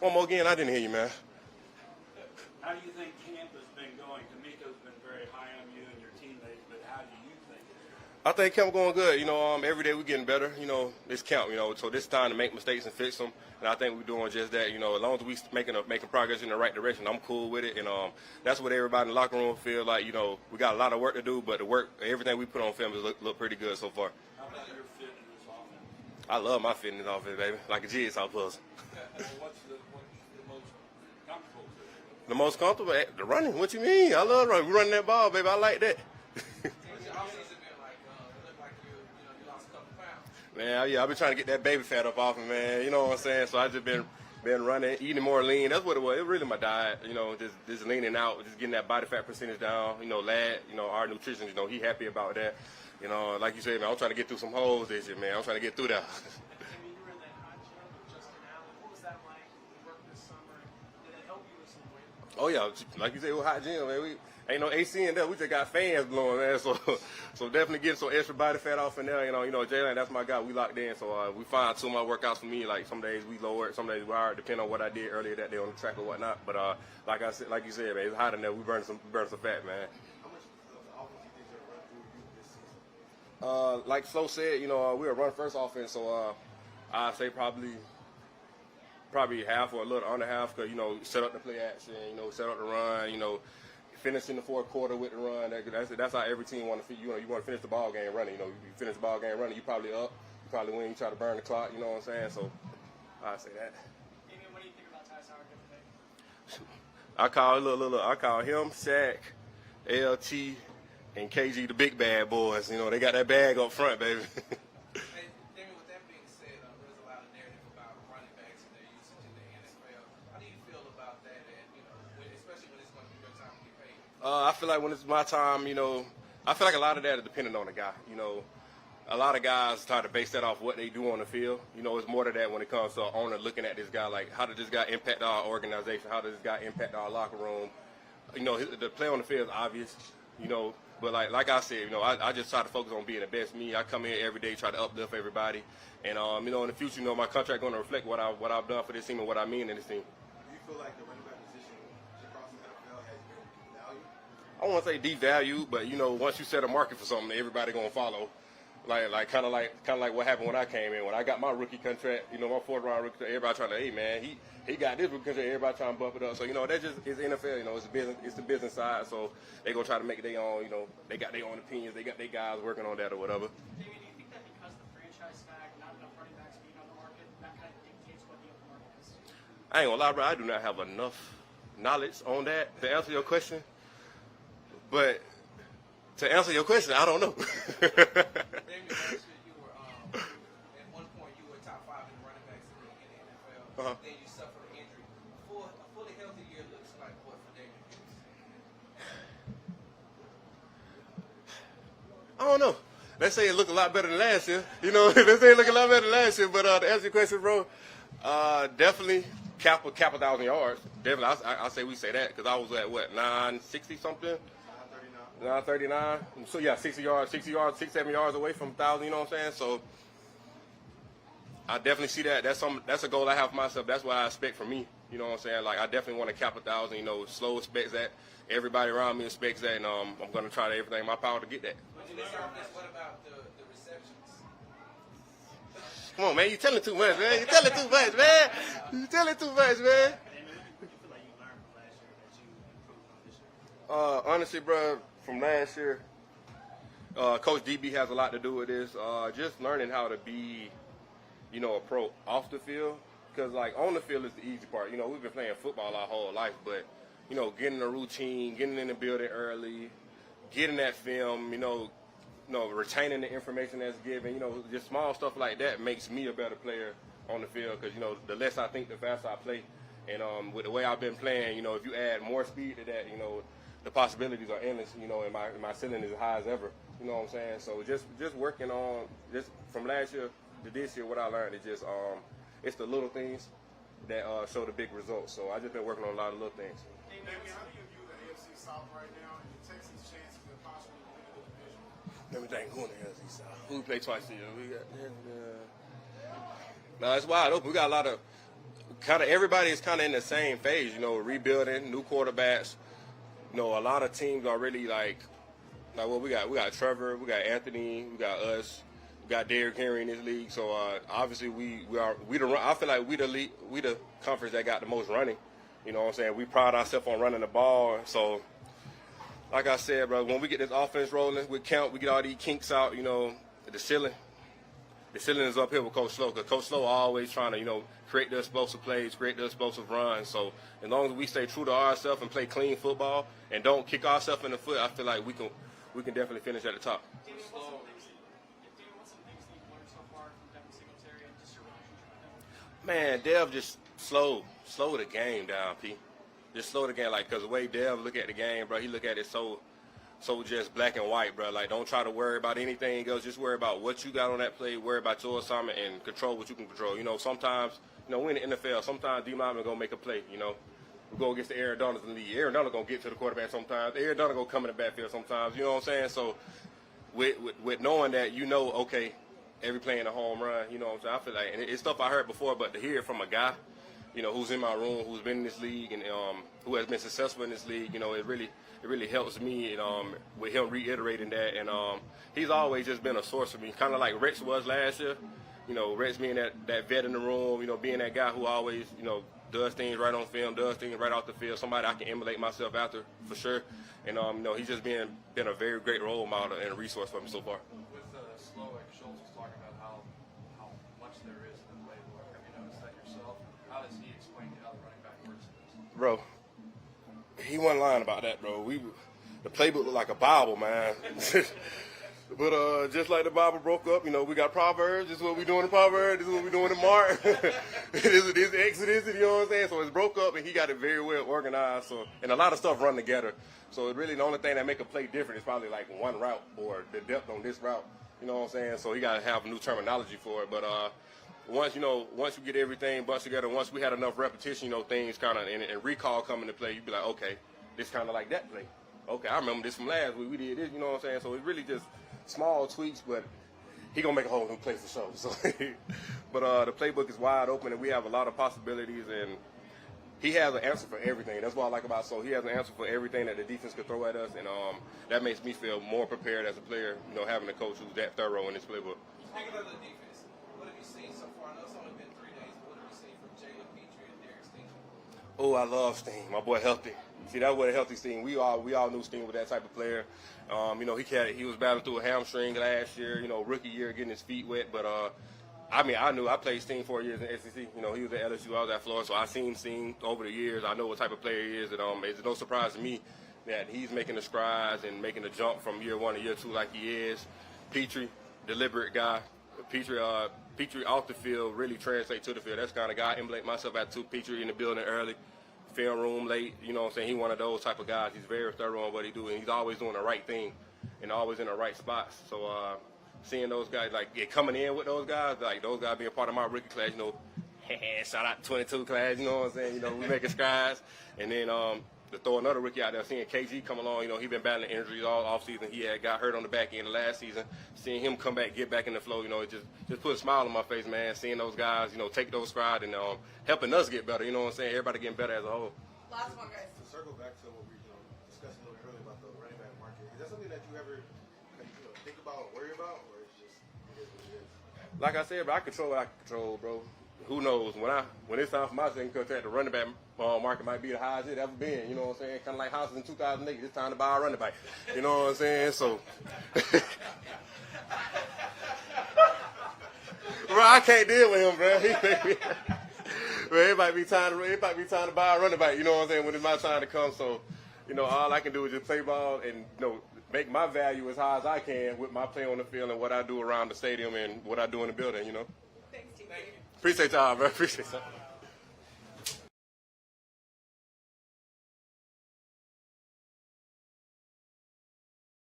One more again, I didn't hear you, man. How do you think camp has been going? Kamiko's been very high on you and your teammates, but how do you think it? I think camp going good. Every day we're getting better. It's camp. So this time to make mistakes and fix them. And I think we're doing just that. As long as we making progress in the right direction, I'm cool with it. And that's what everybody in the locker room feel like. We got a lot of work to do, but everything we put on film has look pretty good so far. How about your fit in this offense? I love my fitness offense, baby, like a jigsaw puzzle. What's the most comfortable? The most comfortable, the running. What you mean? I love running. We running that ball, baby. I like that. Man, yeah, I've been trying to get that baby fat up off me, man. You know what I'm saying? So I just been running, eating more lean. That's what it was. It was really my diet. Just leaning out, just getting that body fat percentage down. Lad, our nutrition, he happy about that. Like you said, man, I'm trying to get through some holes this year, man. I'm trying to get through that. You were in that hot gym with Justin Allen. What was that like? You worked this summer. Did it help you with some weight? Oh yeah, like you said, it was hot gym, man. We ain't no AC in there. We just got fans blowing, man. So definitely getting some extra body fat off in there. Jalen, that's my guy. We locked in. So we find two of my workouts for me. Like some days we lower it, some days we higher, depending on what I did earlier that day on the track or whatnot. But like you said, man, it's hot in there. We burn some fat, man. How much of the offense do you think you'll run through you this season? Like Flo said, we were run first offense, so I'd say probably half or a little under half, because set up the play action, set up the run, finish in the fourth quarter with the run. That's how every team want to. You want to finish the ball game running. You finish the ball game running, you probably up, you probably win. You try to burn the clock. You know what I'm saying? So I'd say that. Dameon, what do you think about Ty's Howard today? I call him Shaq, LT, and KG the big bad boys. They got that bag up front, baby. Hey, Dameon, with that being said, there's a lot of narrative about running backs and their usage in the NFL. How do you feel about that, and especially when it's going to be your time to get paid? I feel like when it's my time, I feel like a lot of that is dependent on the guy. A lot of guys try to base that off what they do on the field. It's more to that when it comes to an owner looking at this guy, like, how did this guy impact our organization? How does this guy impact our locker room? The play on the field is obvious, but like I said, I just try to focus on being the best me. I come in every day, try to uplift everybody. And, in the future, my contract going to reflect what I've done for this team and what I mean in this team. Do you feel like the running back position across the NFL has been devalued? I won't say devalued, but once you set a market for something, everybody gonna follow. Like kind of like what happened when I came in. When I got my rookie contract, my fourth round rookie contract, everybody trying to, hey man, he got this rookie contract, everybody trying to bump it up. So that just is NFL. It's business. It's the business side. So they gonna try to make their own. They got their own opinions. They got their guys working on that or whatever. Dameon, do you think that because the franchise tag, not enough running backs being on the market, that kind of dictates what the open market is? I ain't gonna lie, bro. I do not have enough knowledge on that to answer your question. But to answer your question, I don't know. Dameon, last year you were, at one point you were top 5 in running backs in the NFL. Then you suffered an injury. A fully healthy year looks like what for Dameon Pierce? I don't know. Let's say it looked a lot better than last year. Let's say it looked a lot better than last year. But to answer your question, bro, definitely cap 1,000 yards. Definitely, I say we say that because I was at what, 960 something. 939. So yeah, 6, 7 yards away from 1,000. You know what I'm saying? So I definitely see that. That's a goal I have for myself. That's what I expect from me. You know what I'm saying? Like I definitely want to cap 1,000. Slow expects that. Everybody around me expects that, and I'm gonna try everything in my power to get that. In this offense, what about the receptions? Come on, man. You telling too much, man. You telling too much, man. You telling too much, man. Dameon, what do you feel like you learned from last year that you improved on this year? Honestly, bro, from last year, Coach DB has a lot to do with this. Just learning how to be, a pro off the field. Because, on the field is the easy part. We've been playing football our whole life, but, getting a routine, getting in the building early, getting that film, retaining the information that's given, just small stuff like that makes me a better player on the field. Because, the less I think, the faster I play. And with the way I've been playing, if you add more speed to that, the possibilities are endless, and my ceiling is as high as ever. You know what I'm saying? So just working on, just from last year to this year, what I learned is just, it's the little things that show the big results. So I just been working on a lot of little things. Dameon, how do you view the AFC South right now and the Texans' chances of possibly winning the division? Let me think, who in the AFC South? Who we play twice a year? We got, no, it's wide open. We got a lot of kind of everybody is kind of in the same phase, you know, rebuilding, new quarterbacks. You know, a lot of teams are really like what we got. We got Trevor, we got Anthony, we got us, we got Derrick Henry in this league. So obviously I feel like we the conference that got the most running. You know what I'm saying? We pride ourselves on running the ball. So like I said, bro, when we get this offense rolling with Count, we get all these kinks out. You know, the ceiling is up here with Coach Slow, because Coach Slow always trying to, you know, create the explosive plays, create the explosive runs. So as long as we stay true to ourselves and play clean football and don't kick ourselves in the foot, I feel like we can definitely finish at the top. Dameon, what's some things that you've learned so far from Devin Singletary and just your relationship with him? Man, Dev just slow the game down, P. Just slow the game, like, because the way Dev look at the game, bro, he look at it so just black and white, bro. Like, don't try to worry about anything else. Just worry about what you got on that play, worry about your assignment, and control what you can control. You know, sometimes, you know, we in the NFL, sometimes D-linemen going to make a play, you know. We go against the Aaron Donalds in the league. Aaron Donald going to get to the quarterback sometimes. Aaron Donald going to come in the backfield sometimes. You know what I'm saying? So with knowing that, you know, okay, every play in a home run, you know what I'm saying? I feel like, and it's stuff I heard before, but to hear it from a guy, you know, who's in my room, who's been in this league, and who has been successful in this league, you know, it really helps me, and with him reiterating that, and he's always just been a source for me, kind of like Rex was last year. You know, Rex being that vet in the room, you know, being that guy who always, you know, does things right on film, does things right off the field, somebody I can emulate myself after, for sure. And, you know, he's just been a very great role model and a resource for me so far. With Slow, like Schultz was talking about how much there is in the playbook. Have you noticed that yourself? How does he explain how the running back works in this? Bro, he wasn't lying about that, bro. The playbook looked like a Bible, man. But just like the Bible broke up, you know, we got Proverbs. This is what we doing in Proverbs. This is what we doing in Mark. this is Exodus. You know what I'm saying? So it's broke up, and he got it very well organized. So, and a lot of stuff run together. So really, the only thing that make a play different is probably like one route or the depth on this route. You know what I'm saying? So he got to have new terminology for it. But once we get everything bunched together, once we had enough repetition, you know, things kind of and recall come into play. You'd be like, okay, this kind of like that play. Okay, I remember this from last week. We did this. You know what I'm saying? So it's really just small tweaks, but he gonna make a whole new play for sure. So, but the playbook is wide open, and we have a lot of possibilities, and he has an answer for everything. That's what I like about. So he has an answer for everything that the defense could throw at us, and that makes me feel more prepared as a player. You know, having a coach who's that thorough in this playbook. Speaking of the defense, what have you seen so far? I know it's only been 3 days, but what have you seen from Jalen Petrie and Derek Steen? Oh, I love Steen. My boy Healthy. See, that's what a healthy Steen. We all knew Steen was that type of player. You know, he was battling through a hamstring last year. You know, rookie year, getting his feet wet. But I knew I played Steen 4 years in SEC. You know, he was at LSU, I was at Florida, so I seen Steen over the years. I know what type of player he is, and it's no surprise to me that he's making the strides and making the jump from year 1 to year 2 like he is. Petrie, deliberate guy. Petrie off the field really translates to the field. That's the kind of guy I emulate myself at too. Petrie in the building early, film room late. You know what I'm saying? He's one of those type of guys. He's very thorough on what he do, and he's always doing the right thing and always in the right spots. So seeing those guys, like coming in with those guys, like those guys being part of my rookie class, you know, shout out 22 class, you know what I'm saying? You know, we making strides. And then to throw another rookie out there, seeing KG come along, you know, he been battling injuries all offseason. He had got hurt on the back end of last season. Seeing him come back, get back in the flow, you know, it just put a smile on my face, man. Seeing those guys, you know, take those strides and helping us get better, you know what I'm saying? Everybody getting better as a whole. Last one, guys. To circle back to what we discussed a little earlier about the running back market, is that something that you ever think about or worry about, or it's just it is what it is? Like I said, bro, I control what I can control, bro. Who knows? When it's time for my second contract, the running back market might be the highest it ever been. You know what I'm saying? Kind of like houses in 2008. It's time to buy a running back. You know what I'm saying? So, bro, I can't deal with him, bro. Bro, it might be time to buy a running back. You know what I'm saying? When it's my time to come. So, you know, all I can do is just play ball and make my value as high as I can with my play on the field and what I do around the stadium and what I do in the building. You know. Thanks, team. Thank you. Appreciate y'all, bro. Appreciate y'all.